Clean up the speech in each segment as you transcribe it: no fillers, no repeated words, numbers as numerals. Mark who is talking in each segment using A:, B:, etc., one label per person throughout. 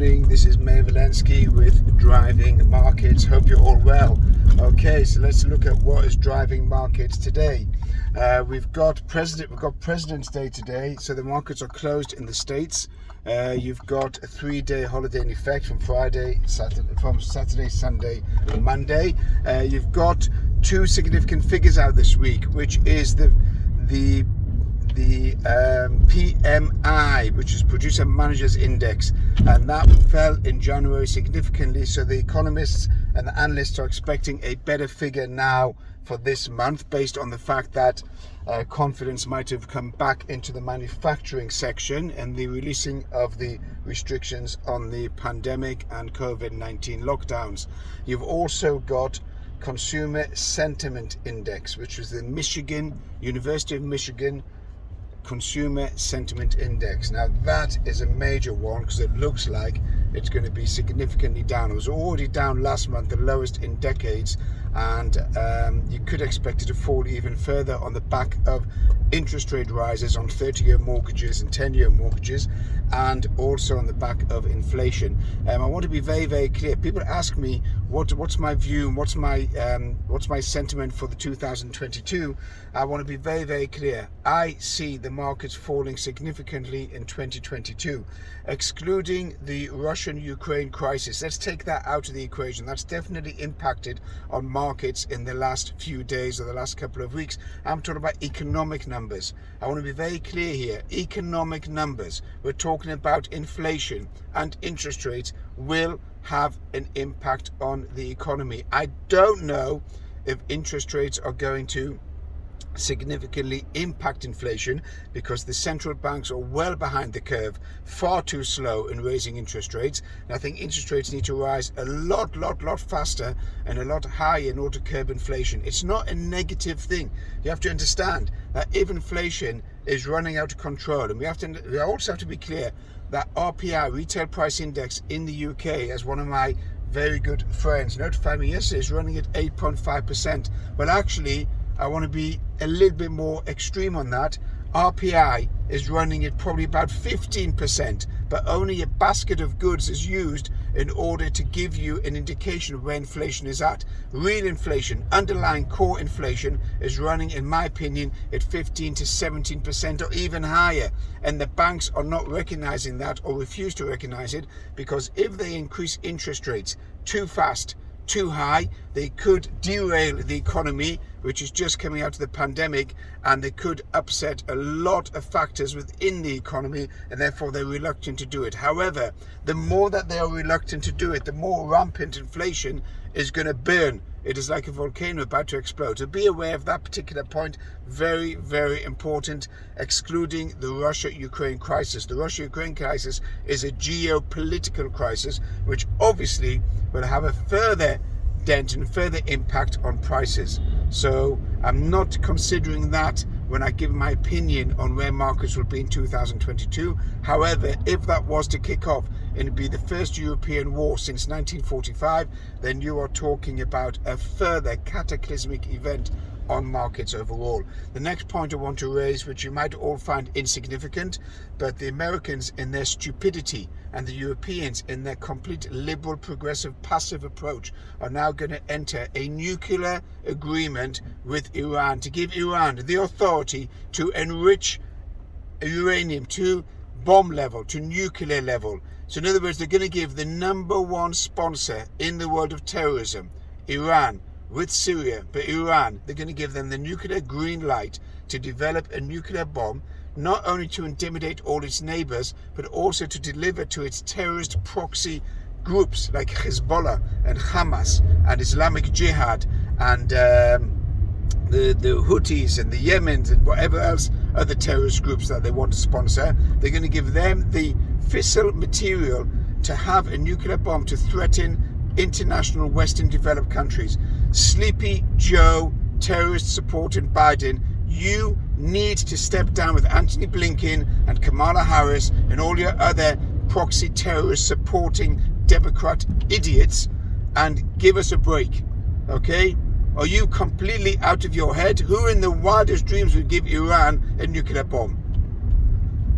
A: morning. This is Meir Valensky with Driving Markets. Hope you're all well. Okay, so let's look at what is driving markets today. We've got President's Day today, so the markets are closed in the States. You've got a 3-day holiday in effect from Saturday, Sunday, and Monday. You've got two significant figures out this week, which is the PMI, which is Producer Managers Index, and that fell in January significantly. So the economists and the analysts are expecting a better figure now for this month, based on the fact that confidence might have come back into the manufacturing section and the releasing of the restrictions on the pandemic and COVID-19 lockdowns. You've also got Consumer Sentiment Index, which was the University of Michigan Consumer Sentiment Index. Now that is a major one because it looks like it's going to be significantly down. It was already down last month, the lowest in decades, and you could expect it to fall even further on the back of interest rate rises on 30-year mortgages and 10-year mortgages, and also on the back of inflation. I want to be very, very clear. People ask me what's my view and what's my sentiment for the 2022. I want to be very, very clear. I see the markets falling significantly in 2022, excluding the Russian-Ukraine crisis. Let's take that out of the equation. That's definitely impacted on markets in the last few days or the last couple of weeks. I'm talking about economic numbers. I want to be very clear here. Economic numbers. We're talking about inflation and interest rates will have an impact on the economy. I don't know if interest rates are going to significantly impact inflation, because the central banks are well behind the curve, far too slow in raising interest rates. And I think interest rates need to rise a lot faster and a lot higher in order to curb inflation. It's not a negative thing. You have to understand that if inflation is running out of control, and we also have to be clear that RPI, Retail Price Index in the UK, as one of my very good friends notified me yesterday, is running at 8.5%. Well, actually, I want to be a little bit more extreme on that. RPI is running at probably about 15%, but only a basket of goods is used in order to give you an indication of where inflation is at. Real inflation, underlying core inflation, is running, in my opinion, at 15 to 17% or even higher. And the banks are not recognizing that, or refuse to recognize it, because if they increase interest rates too fast, too high, they could derail the economy, which is just coming out of the pandemic, and they could upset a lot of factors within the economy, and therefore they're reluctant to do it. However, the more that they are reluctant to do it, the more rampant inflation is going to burn. It is like a volcano about to explode. So be aware of that particular point. Very, very important, excluding the Russia-Ukraine crisis. The Russia-Ukraine crisis is a geopolitical crisis, which obviously will have a further dent and further impact on prices. So I'm not considering that when I give my opinion on where markets will be in 2022. However, if that was to kick off and it'd be the first European war since 1945, then you are talking about a further cataclysmic event on markets overall. The next point I want to raise, which you might all find insignificant, but the Americans in their stupidity and the Europeans in their complete liberal, progressive, passive approach are now going to enter a nuclear agreement with Iran to give Iran the authority to enrich uranium to bomb level, to nuclear level. So in other words, they're going to give the number one sponsor in the world of terrorism, Iran, with Syria, but Iran, they're going to give them the nuclear green light to develop a nuclear bomb, not only to intimidate all its neighbors, but also to deliver to its terrorist proxy groups like Hezbollah and Hamas and Islamic Jihad and the Houthis and the Yemens and whatever else other terrorist groups that they want to sponsor. They're going to give them the fissile material to have a nuclear bomb to threaten international Western developed countries. Sleepy Joe, terrorist supporting Biden, you need to step down with Antony Blinken and Kamala Harris and all your other proxy terrorist supporting Democrat idiots and give us a break. Okay? Are you completely out of your head? Who in the wildest dreams would give Iran a nuclear bomb?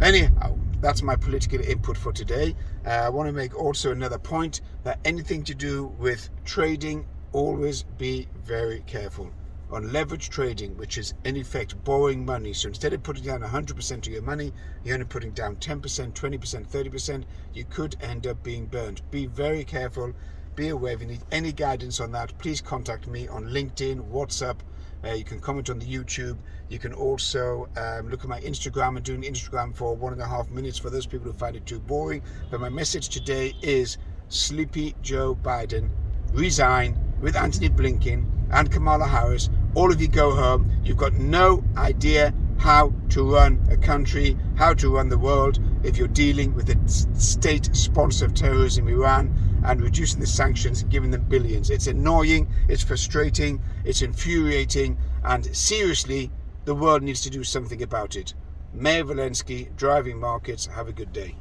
A: Anyhow, that's my political input for today. I want to make also another point that anything to do with trading, always be very careful. On leverage trading, which is in effect borrowing money, so instead of putting down 100% of your money, you're only putting down 10%, 20%, 30%, you could end up being burned. Be very careful, be aware. If you need any guidance on that, please contact me on LinkedIn, WhatsApp. You can comment on the YouTube. You can also look at my Instagram. I'm doing Instagram for 1.5 minutes for those people who find it too boring. But my message today is Sleepy Joe Biden, resign with Antony Blinken and Kamala Harris. All of you go home. You've got no idea how to run a country, how to run the world if you're dealing with a state sponsor of terrorism, Iran, and reducing the sanctions and giving them billions. It's annoying, it's frustrating, it's infuriating, and seriously, the world needs to do something about it. Mayor Volensky, driving markets. Have a good day.